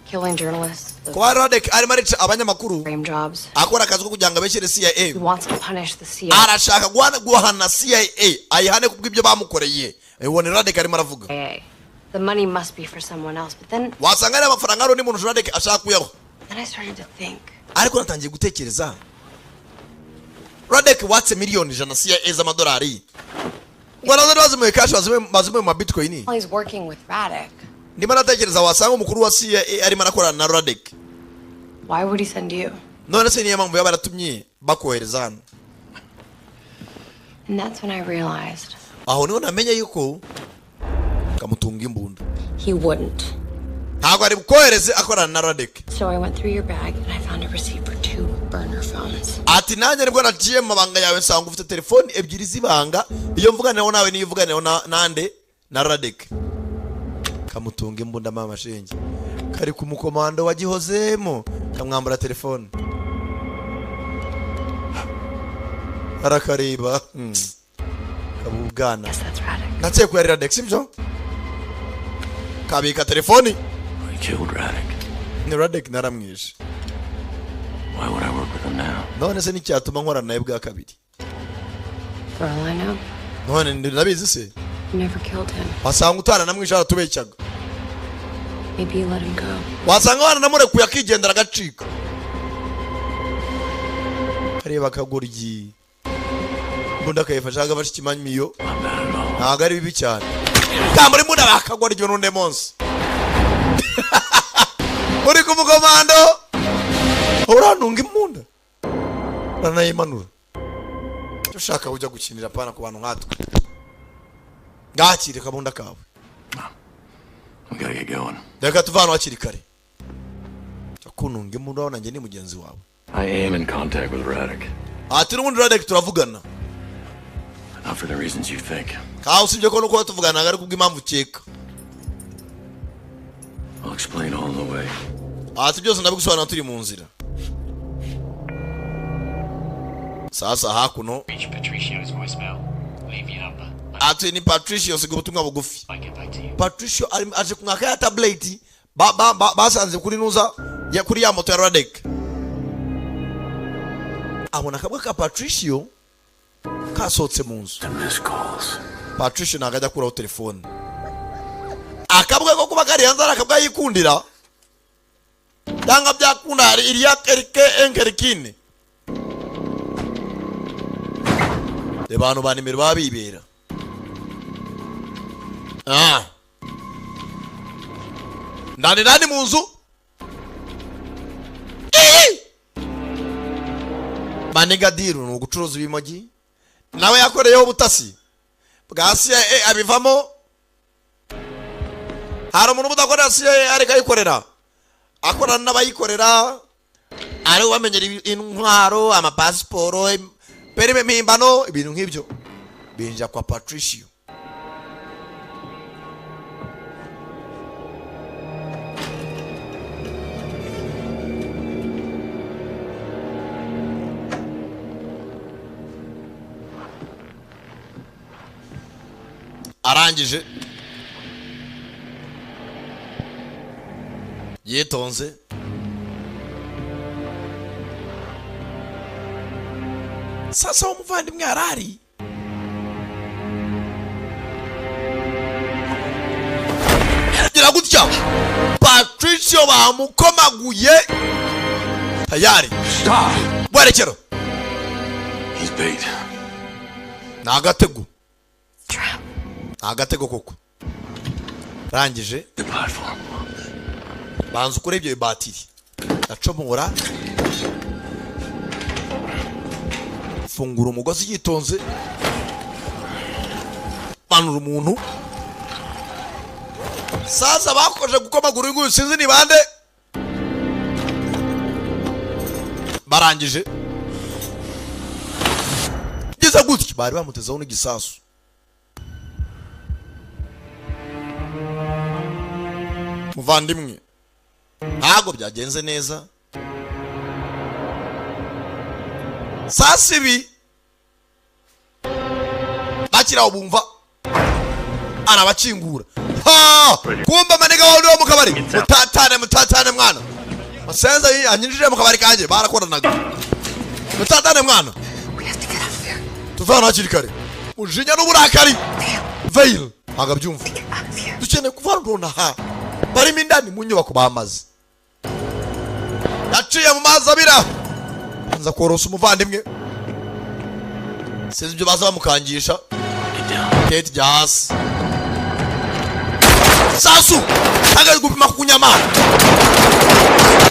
Killing journalists, kuba Radek arimo arica abanyamakuru frame jobs. akora akazi ko kugira ngo abeshyere CIA. He wants to punish the CIA. arashaka guhana CIA ayihane kubw'ibyo bamukoreye. ubone Radek arimo aravuga. The money must be for someone else, but then wasanga ari amafaranga ari undi muntu Radek ashaka kuyaho. I started to think. ariko natangiye gutekereza Radek watse miliyoni ijana CIA z'amadolari. Wanaza bazimuye cash bazimuye mu bitcoin. Well, he's working with Radek. ndimo natekereza wasanga umukuru wa CIA arimo arakorana na Radek. Why would he send you? none se niyo mpamvu yaba yaratumye bakohereza hano. And that's when I realized aho niho namenye yuko kamutunga imbunda. he wouldn't. ntabwo ari bukohereze akorana na Radek. So I went through your bag and I found a receipt for 2 burner phones. ati nanjye nibwo naciye mu mabanga yawe nsanga ufite telefoni ebyiri z'ibanga iyo mvuganireho nawe niyo uvuganireho nande na Radek. kamutunga imbunda mama shenge kari ku mukomando wagihozemo kamwambura telefoni arakareba kabugana. Yes, that's Radek. natse ko yari Radek sibyo kabika telefoni. I killed Radek. ni Radek naramwishe. Why would I work with him now? none se n'icyatuma nkorana nawe bwa kabiri. For all I know, none ndabizi se you never killed him. wasanga utana namwishe aratubecyaga. Maybe you let him go. wasanga wana namurekuye akigendera agacika. kareba kagoryi mbunda kayifasha agafasha ikimanyimiyo Not bad at all. ntabwo ari bibi cyane. kamuri mbunda bakagoryi n'undi munsi uri ku mukomando uranunga imbunda uranayimanura. icyo ushaka ujya gukinira pana ku bantu nkatwe ngakire kabunda kawe. We gotta get going. reka tuva hano hakiri kare. kununga imbunda wawe nanjye ni mugenzi wawe. I am in contact with Radek. ati n'ubundi Radek turavugana. Not for the reasons you think. kawe usibye ko nuko tuvugana ari kubw'impamvu ukeka. I'll explain all the way. ati byose ndabigusobanura turi mu nzira. sasa hakuno Reach Patricio's voicemail. Leave your number. ati ni Patricio siga ubutumwa bugufi. I get back to you. Patricio aje kumwaka ya tablet basanze kuri nuza ya kuri ya moto ya Radek. abona kabwa ka Patricio kasohotse mu nzu. The missed calls. Patricia ntago ajya kuraho telefone. Akabwe ko kuba kari hanze akabwa yikundira. Danga byakunda iriya kerike enkerikine. Abantu ba nimero babibera. Ndani mu nzu. Maniga diru no gucuruza ibimogi. Nawe yakoreyeho ubutasi. Gashya abivamo. Hari umuntu budakorera siye areka yikorera. Akorana n'abayikorera. Ari wamenyera intwaro, amapasiporo, perime mpimbano, ibintu nk'ibyo. Binja kwa Patricia. Arangije yitonze sasa umuvandimwe arari gira gutya Patricia bamukomaguye tayari bwerekero He's bait. Nagatego agatego koko rangije The platform. banzu kuri ibyo batiri acomora fungura umugozi yitonze banura umuntu sasa bakoje gukomagura inguyu sinzi ni bande barangije gize gutya bari bamutezaho n'igisasu muvandimwe ntago byagenze neza sasa ibi bakiraho bumva arabakingura kumba maniga wawe wo mu kabari mutatane mwana masenza yanyinjije mu kabari kanje barakoranaga mutatane mwana tuvana hakiri kare ujinya n'uburakari veil agabyumva dukeneye kuvana nonaha barimo indani mu nyubako bamaze yaciye mu mazi abira nza korosa umuvandimwe sinzi ibyo baza bamukangisha Kate Jas Sasu tagaye gupima kunyama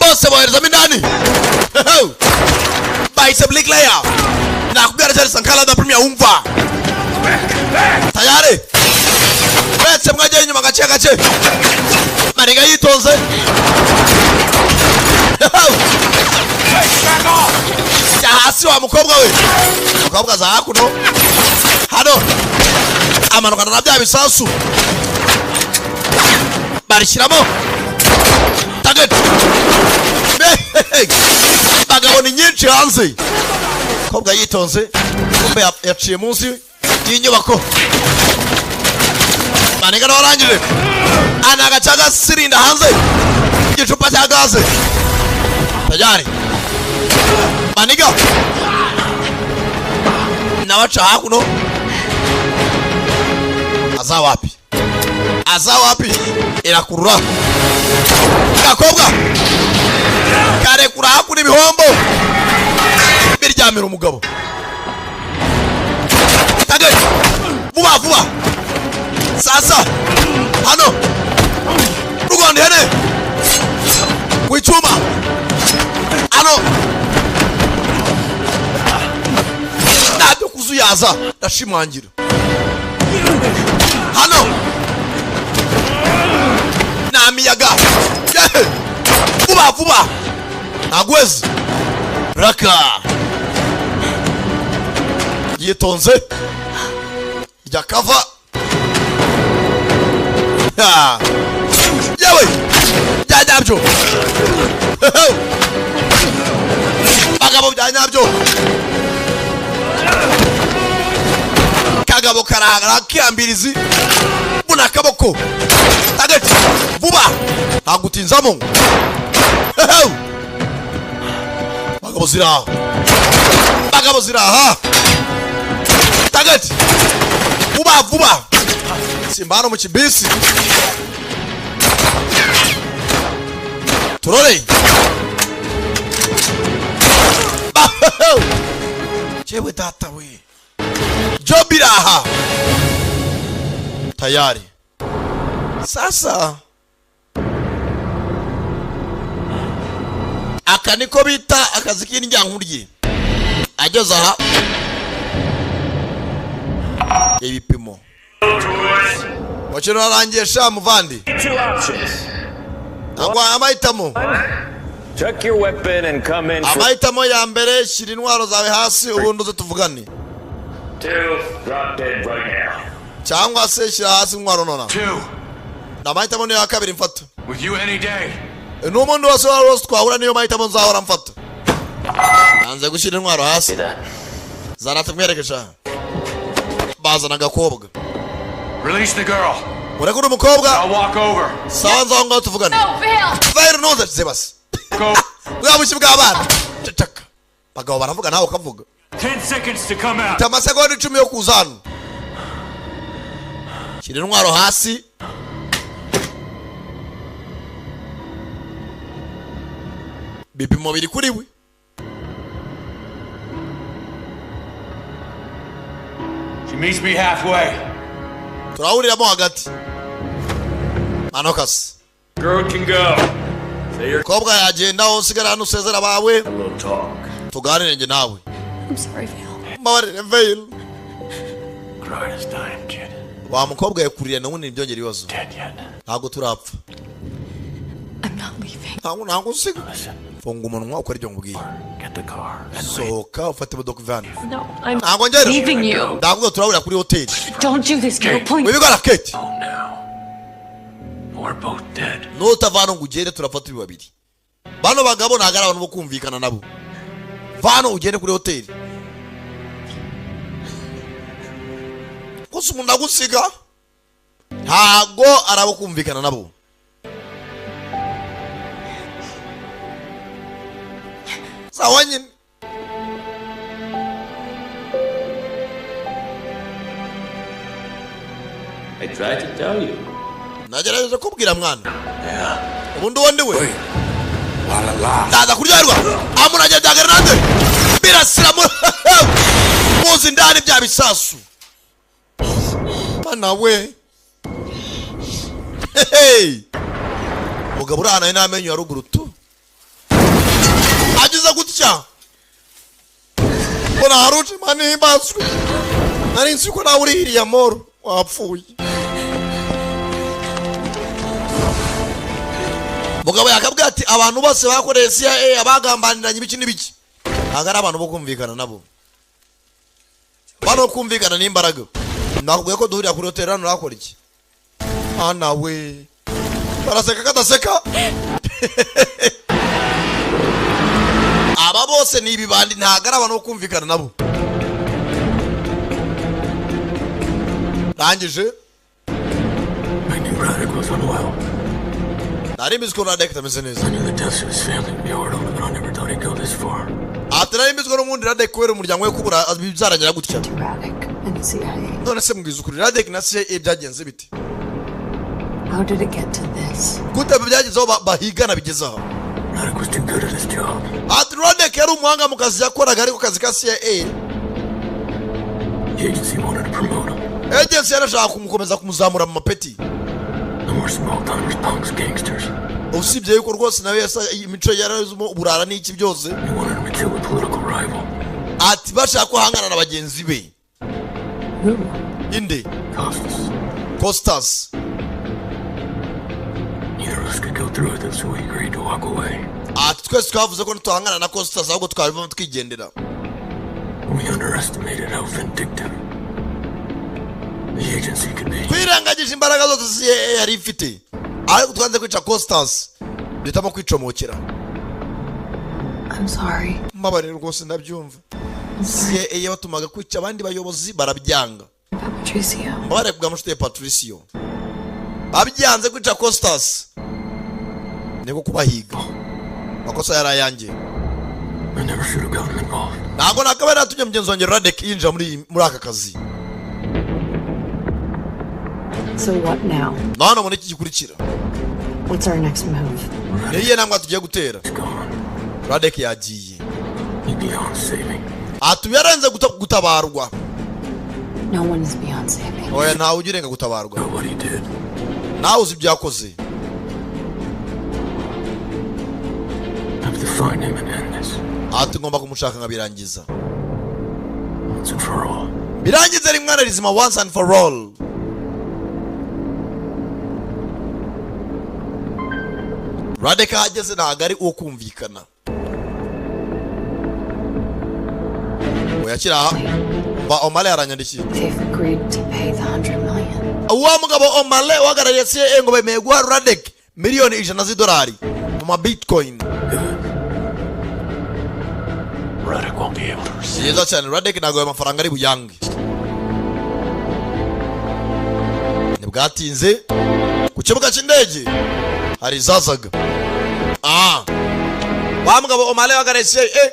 bose bohereza mindani bahise Black Layer nakubwira cyari sankala da premier umva tayari betse mwajye inyuma gace maniga yitonze hasi wa mukobwa we mukobwa za hakuno hano amanukana na bya bisasu barishyiramo target bagabo ni nyinshi hanze mukobwa yitonze kumbe yaciye munsi y'inyubako maniga narangije anagacaga sirinda hanze igicupa cya gaze tayari maniga nawacha hakuno azawapi irakurura gakobwa kare kura hakuno ibihombo biryamira umugabo tage vuba sasa hano rugondi hene wichuma hano nabyo kuzuyaza ndashimangira hano namiyaga vuba nagwezi raka yitonze yakava yewe byanyabyo bagabo byanyabyo kagabo karahagara kiyambirizi buna kaboko tagati vuba nagutinzamo bagabo ziraha tagati vuba vuba simba hano mu kibisi turore chewe tata we jobiraha tayari sasa aka niko bita akazi k'indyankurye ageze aha ibipimo wacyo arangiye sha muvandi agwa amahitamo Check your weapon and come in. amahitamo ya mbere shira intwaro zawe hasi ubundi uze tuvugane 2, drop dead right now. cyangwa se shira hasi intwaro nona 2. amahitamo niyo ya kabiri mfata With you any day. n'umuntu wose twahura niyo mahitamo nzahora mfata nanze gushyira intwaro hasi zana tumwerekesha bazana agakobwa Release the girl. urekure umukobwa I'll walk over. sawa nzaho ngaho tuvugane No, Bill! vayiro ntuze zebasi Go. bwa bushyi bw'abana ceceka bagabo baravuga nawe ukavuga 10 seconds to come out. mfite amasegonda 10 yo kuza hano shyira intwaro hasi bipimo biri kuri we She meets me halfway. turahuriramo hagati manokasi Girl can go. Say your umukobwa yagenda aho usigara hano usezera bawe A little talk. tuganire njye nawe I'm sorry, Bill. mbabarire veyiro Glory's dying, kid. wa mukobwa yakuriye n'ubundi ntibyongera ibibazo Dead yet. ntabwo turapfa I'm not leaving. ntabwo usiga Listen. funga umunwa ukora ibyo nkubwiye Get the car. And sohoka ufate imodoka uve hano No, I'm ntabwo ngera leaving you. ndavuga turahurira kuri hoteli Don't do this, Bill, please. wibigora keti home now. We're both dead. nutava hano ngo ugende turapfa turi babiri bano bagabo ntabwo ari abantu bo kumvikana nabo vano ugende kuri hoteli gusa umuntu agusiga ntabwo ari abo kumvikana nabo sawa nyine I tried to tell you. nagerageje kubwira mwana ubundi uwo ndi we ndaza kuryoherwa amunajya bya grenade birasira muzi ndani bya bisasu bana we mugabo urahanaye n'amenyo ya ruguru tu agize gutya mbona haruje mani himbazwe nari nzi ko nawe uri hiriya moro wapfuye mugabo yakabwira ati abantu bose bakoreye CIA abagambaniranye ibiki n'ibiki ntabwo ari abantu bo kumvikana nabo bano kumvikana n'imbaraga nakubwiye ko duhurira kuri hoteli hano urakora iki ana we baraseka kadaseka aba bose ni ibibandi ntabwo ari abantu bo kumvikana nabo rangije I knew Radek was unwell. nari mbizi ko Radek atameze neza I knew the deaths of his family would be hard on him, but I never thought he'd go this far. ati nari mbizi ko n'ubundi Radek kubera umuryango we kubura bizarangira gutya Radek and the CIA. none se mbwiza ukuri Radek na CIA byagenze bite How did it get to this? gute byagezeho bahigana bigezeho Radek was too good at his job. ati Radek yari umuhanga mu kazi yakoraga ariko kazi ka CIA The agency wanted to promote him. agency yarashaka kumukomeza kumuzamura mu mapeti No more small-timers, punks, gangsters. usibye yuko rwose nawe imico yarazimo uburara n'iki byose They wanted him to kill a political rival. ati bashaka ko ahangana na bagenzi be Who? inde Costas. Costas Neither of us could go through with it, so we agreed to walk away. ati twese twavuze ko ntituhangana na Costas ahubwo twabivamo twigendera We underestimated how vindictive the agency could be. twirengagije imbaraga zose CIA yari ifite ariko twanze kwica Costas duhitamo kwicomokera I'm sorry. mbabarira rwose ndabyumva CIA yabatumaga kwica abandi bayobozi barabyanga Patricio. mbabarira kubwa mushuti Patricio babyanze kwica Costas niko kubahiga makosa yari ayanjye I never should have gotten involved. ntabwo nakabaye natumye mugenzi wanjye Radek yinjira muri aka kazi So what now? None muri iki gikurikira. What's our next move? Niye namwe tugiye gutera. Radek yagiye. Atuyarenze gutabarwa. No one is beyond saving. Oya ntawe ugirenga gutabarwa. Nawe uzi ibyakoze. Ati ngomba kumushaka ngabirangiza. Birangiza rimwe na rizima once and for all. Radek hageze ntago ari uwo kumvikana. Oyakira ba Omale aranyandikiye. They've agreed to pay the 100 million. Uwa mugabo Omale wagarariye CIA ngo bemeye guha Radek miliyoni $100 mu Bitcoin. Radek won't be able to receive. Yeza cyane Radek ntago amafaranga ari buyange. Nibwatinze ku kibuga cy'indege hari zazaga. Wa mugabo Omale wagarariye CIA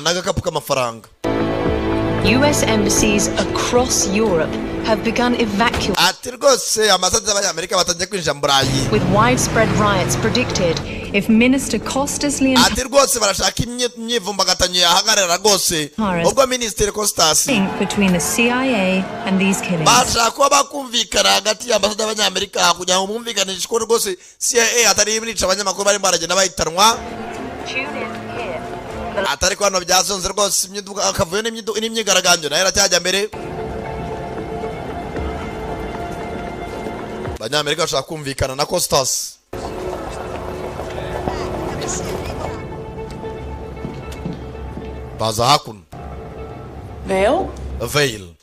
nagakapu k'amafaranga. US embassies across Europe have begun evacuating, with widespread riots predicted if Minister Costas Leon between the CIA and these killings. Atari ko hano byazonze rwose akavuye n'imyigaragambyo nayo aracyajya mbere. Abanyamerika bashaka kumvikana na Costas. Baza hakuno. Veil.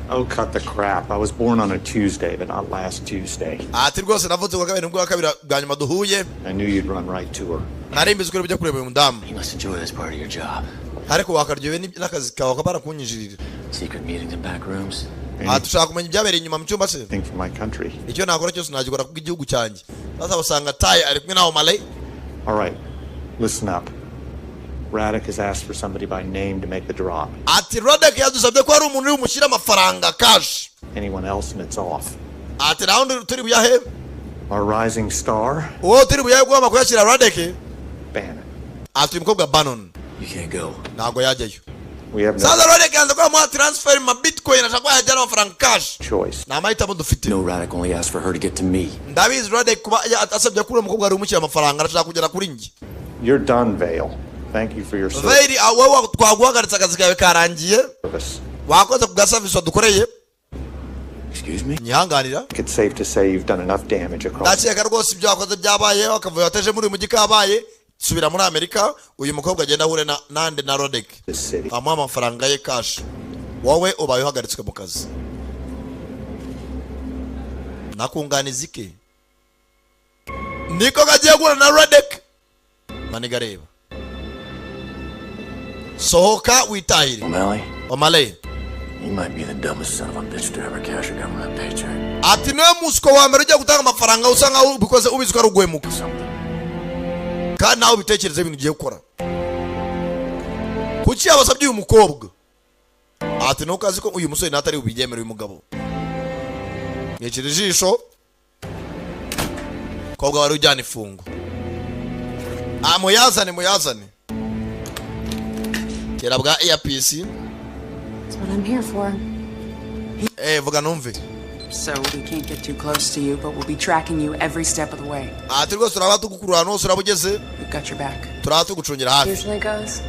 Oh, cut the crap. I was born on a Tuesday, but not last Tuesday. Ati rwose navutse ku kabiri bwa kabiri bwa nyuma duhuye. I knew you'd run right to her. Nari mbizi ko bijya kureba uyu mudamu. You must enjoy this part of your job. Ariko wakaryowe n'akazi kawe kabara kunyinjirira. Secret meetings in back rooms. Atushaka kumenya ibyabereye inyuma mu cyumba se. Think for my country. Icyo nakora cyose nagikora ku gihugu cyanjye. Sasa basanga Tai ari kumwe na Omale. All right. Listen up. Radek has asked for somebody by name to make the drop. Ati Radek yadusabye ko ari umuntu umushyira amafaranga cash. Anyone else and it's off. Ati round turi buyahe. Our rising star. Turi buyahe kwa makuyashira Radek. Bannon. Ati mukobwa Bannon. You can't go. Nago yajyayo. We have no Sasa Radek yanze kwa mu transfer ma Bitcoin ashaka yajyana amafaranga cash. choice. Na mahitamo dufite. No, Radek only asked for her to get to me. Ndabizi Radek kuba atasabye kuri umukobwa ari umushyira amafaranga arashaka kugera kuri njye. You're done, Veil. Thank you for your service. Veil awewe twaguhagaritse akazi kawe karangiye. Wakoze ku service wadukoreye. Excuse me? Nyihanganira. It's safe to say you've done enough damage across. Ndakeka rwose ibyo wakoze byabaye akavuyo wateje muri mu gikabaye. Subira muri Amerika uyu mukobwa agenda ahure nande na Radek. Amuha amafaranga ye cash. Wowe ubaye uhagaritswe mu kazi. Nakunganiza iki? Niko gagiye guhura na Radek. Maniga reba. Sohoka witahire. Omale. You might be the dumbest son of a bitch to ever cash a government paycheck. Ati niwe musiko wa mbere ujya gutanga amafaranga usanga ubikoze ubizwa rugwemuka. Kandi nawe bitekereze ibintu ugiye gukora. Kuki abasabye uyu mukobwa? Ati nuko azi ko uyu musore natari ubigemera uyu mugabo. Yekire jisho. Kobwa wari ujyana ifungo. Muyazane. Kera bwa earpiece. That's what I'm here for. Vuga numve. So we can't get too close to you, but we'll be tracking you every step of the way. Ati rwose turaba tugukurura no surabugeze. We've got your back. Turaba tugucungira hafi. Usually goes.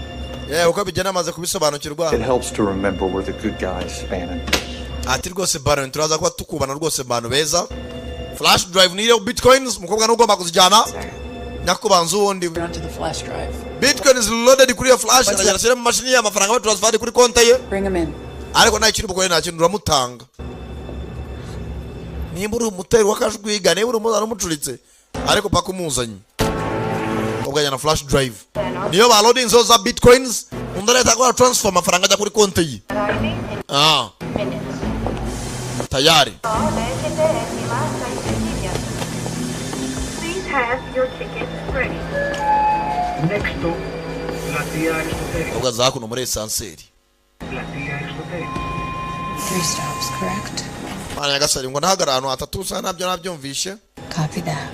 Uko bigena amaze kubisobanukirwa. It helps to remember we're the good guys, Bannon. Ati rwose Bannon turaza kuba tukubana rwose bantu beza. Flash drive niyo Bitcoins mukobwa n'ugomba kuzijyana. Nakubanza ubundi. Onto the flash drive. Bitcoin is loaded kuri ya flash arashyira mu mashini y'amafaranga ba transfer kuri konti ye. Bring him in. Ariko nta kintu bukore nta kintu uramutanga. Nimba uri umuteri wakajwiga niba uri umuzana umucuritse ariko paka umuzanye. Ubwanya flash drive. Niyo ba loading zo za Bitcoins undareta kwa transfer amafaranga ajya kuri konti ye. Tayari. Have your tickets ready. Next stop, Platea Aristoteles. Ugaza kuno muri esanseri. Platea Aristoteles. 3 stops, correct? Mana yagasari ngo nahagara ahantu hatatu usa nabyo nabyumvishe. Copy that.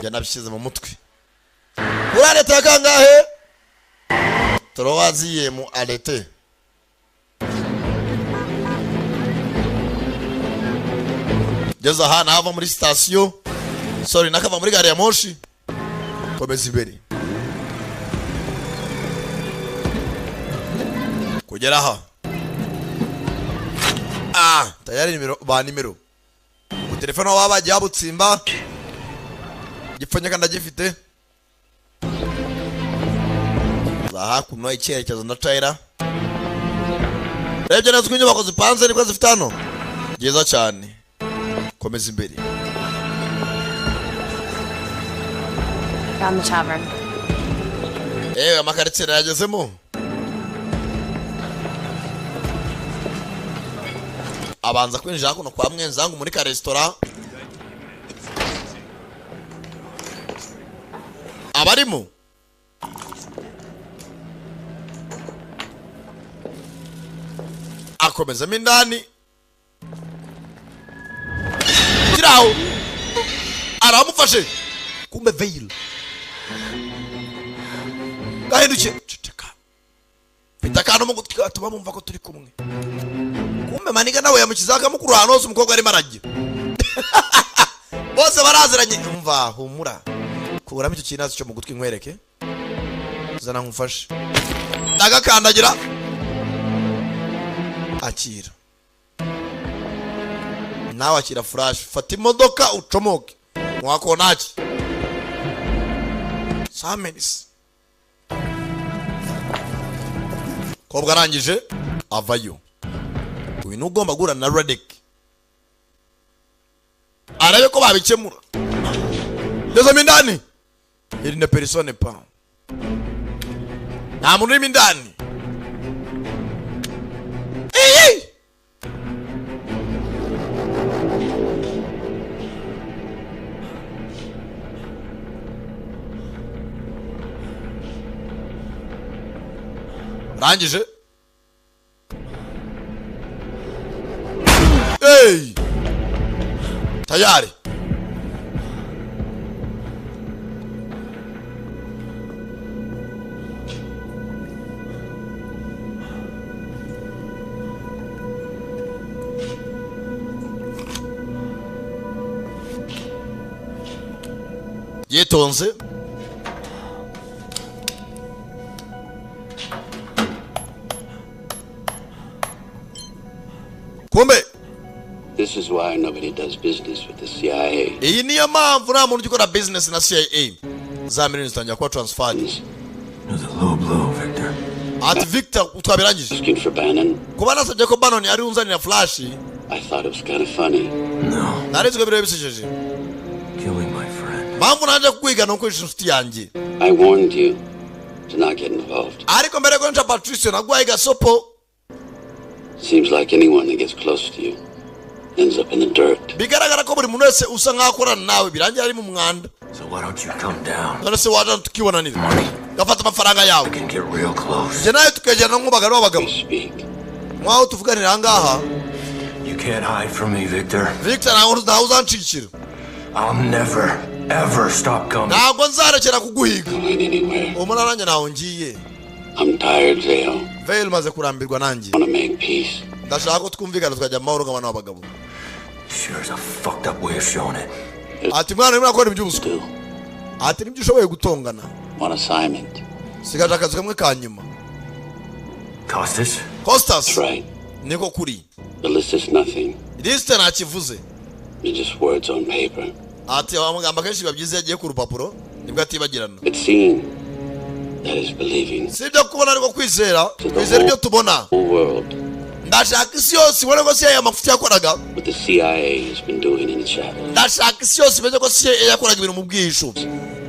Ya nabishyize mu mutwe. Urarete kangahe? Troisième mu arrêté. Geze ahantu hava muri station. Sorry nakava muri gare ya moshi. Komeza imbere. Kugera aha. Tayari nimero. Ku telefone waba bagiye abutsimba. Gipfanya kandi agifite. Zaha kuno icyerekezo na Tyra. Rebye neza inyubako zipanze niko zifite hano. Geza cyane. Komeza imbere. Found the tavern. Amakaritsi yagezemo. Abanza kwinjira kuno kwa mwenzangu muri ka restaurant. Abarimo. Akomeza mindani. Tirao. Aramufashe. Kumbe veil. Gahinduke. Ceceka. Bitakano mu gutwi atuma mumva ko turi kumwe. Kumbe maniga nawe yamukizaga mukuru hano umukobwa ari marage. Bose baraziranye umva humura. Kuramo icyo kinazo cyo mu gutwi nkwereke. Zana nkufashe. Ndagakandagira. Akira. Nawe akira flash. Fata imodoka ucomoke. Mwakonaki. Samenis. Kobwa arangije avayo. Uyu nugomba gura na Radek. Arabe ko babikemura. Ndezo mindani. Il ne personne pas. Nta muntu uri mindani. Rangije. Hey! Tayari. Yitonze. Kumbe. This is why nobody does business with the CIA. Iyi niyo mpamvu nta muntu ukora business na CIA. Za millions zitangira kuba transferred. It was a low blow, Victor. Ati Victor utwabirangije. Asking for Bannon. Kuba nasabye ko Bannon yari unzanira flash. I thought it was kind of funny. No. Naretse ko biro bisejeje. Killing my friend. Mpamvu naje kukwiga no kwisha inshuti yanjye. I warned you to not get involved. Ariko mbere ko nca Patricio nagwaye gasopo. Seems like anyone that gets close to you ends up in the dirt. Bigaragara ko buri muntu wese usa nkakorana nawe birangira ari mu mwanda. So why don't you come down? None se waje tukibona nini? Gafata amafaranga yawe. We can get real close. Je nayo tukejana nk'umugabo w'abagabo. Mwaho tuvuganira ngaha. You can't hide from me, Victor. Victor naho uzanshikira. I'll never ever stop coming. Ntabwo nzarekera kuguhiga. Umuntu nanjye naho ngiye. I'm tired, Zeo. Veil maze kurambirwa nanjye. I want to make peace. Ndashaka ko twumvikana tukajya amahoro nk'abana b'abagabo. Sure is a fucked up way of showing it. Ati mwana urimo akora iby'ubuswa. Ati nibyo ushoboye gutongana. On assignment. Sigaje akazi kamwe ka nyuma. Costas? Costas. That's right. Niko kuri. The list is nothing. List ntakivuze. It's just words on paper. Ati amagambo kenshi babyize yagiye ku rupapuro nibwo atibagirana. But seeing, that is believing. Sibyo kubona ariko kwizera. Kwizera ibyo tubona. The whole world. Ndashaka isi yose ibone ko CIA amafuti yakoraga. What the CIA has been doing in the shadows. Ndashaka isi yose imenye ko CIA yakoraga ibintu mu bwisho.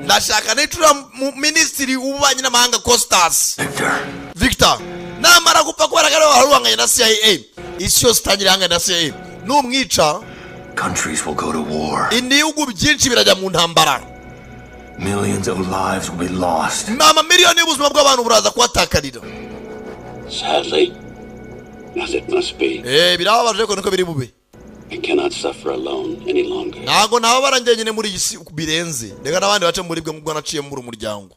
Ndashaka nitura ministry w'ububanyi n'amahanga Costas. Victor. Namara gupfa kubera ko waruhanganye na CIA. Isi yose itangira hanganye na CIA. Numwica. Countries will go to war. Ibihugu byinshi birajya mu ntambara. Millions of lives will be lost. Mama miliyoni y'ubuzima bw'abantu buraza kwatakarira. Sadly, as it must be. Birababaje ko niko biri bube. I cannot suffer alone any longer. Nago nabo baranjyenyine muri isi birenze. Ndega nabandi bace muri bwe mubwo naciye muri umuryango.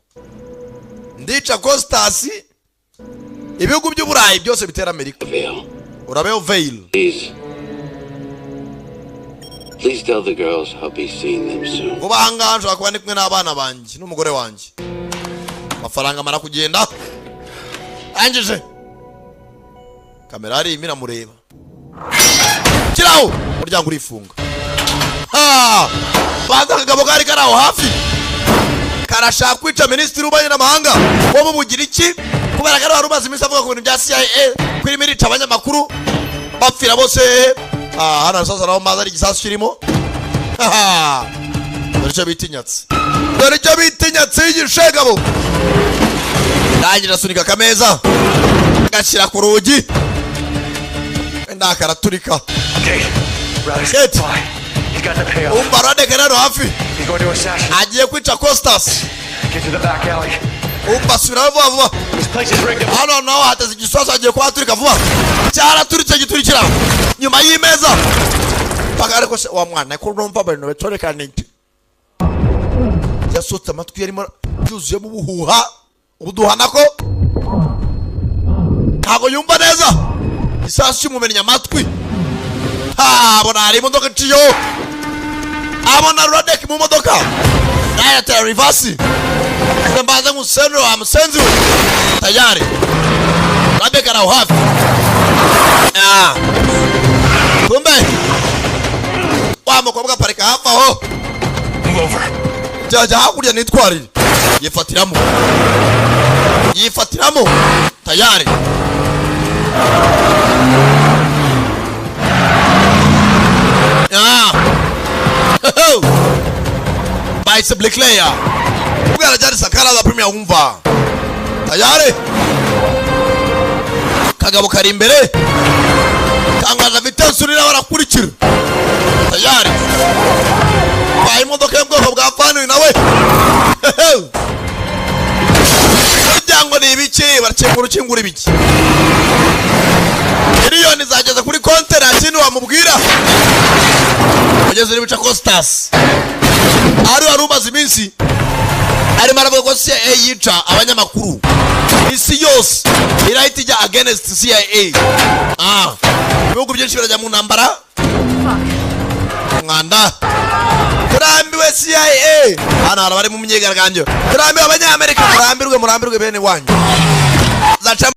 Ndica Costas. Ibihugu by'Uburayi byose bitera Amerika. Urabeho Veil. Please tell the girls I'll be seeing them soon. Kubanga nshaka kuba ndi kumwe n'abana banjye n'umugore wanjye. Amafaranga mara kugenda. Anjije. Kamera ari imira mureba. Kiraho umuryango urifunga. Baza kagabo kari karaho hafi. Karashaka kwica minisitiri w'ububanyi n'amahanga wo mu Bugiriki kubera ko ari umaze iminsi avuga ku bintu bya CIA kuri mirica abanyamakuru bapfira bose. Hano sasa naho maza ari igisasu kirimo. Dore icyo bitinyatse. Dore icyo bitinyatse y'igishegabo. Nangira sunika kameza. Gashyira ku rugi. Enda karaturika. Okay. Radek, fine. You got the payoff. Umbarade kanano hafi. You're going to assassin. Agiye kwica Costas. Get to the back alley. Umbasubira vuba. This place is rigged. Hano naho hateze igisasu agiye kwaturika vuba. Cyaraturitse giturikira. Nyuma y'imeza. Pagare ko wa mwana ko rumva bano betorekana iki. Yasutse amatwi yarimo yuzuye mu buhuha. Ubuduhana ko. Ntago yumva neza. Isasu cy'umumenya amatwi. Abona ari imodoka ciyo. Abona Radek mu modoka. Naye ta reverse. Mbaza ngusendo amusenzi. Tayari. Radek ara hafi. Kumbe. Wa mukobwa parika hafi aho. Move over. Jaja hakurya nitwarire. Yifatiramo. Yifatiramo. Tayari. Bicycle Black Layer. Ugara jari sakala za premier umva. Tayari. Kagabo kari imbere. Tangaza Vitesse urira barakurikira. Tayari. Ba imodoka y'ubwoko bwa fanu nawe. Umuryango ni ibiki barakemura ukingura ibiki. Miliyoni zageze kuri konti nta kintu wamubwira. Ugeze nibica Costas. Ari umaze iminsi ari maravuga ko CIA yica abanyamakuru. Isi yose irahita ijya against CIA. Ibihugu byinshi birajya mu ntambara. Mwanda. Turambiwe CIA. Hano bari mu myigaragambyo. Turambiwe abanyamerika. Murambirwe bene wanyu. Zaca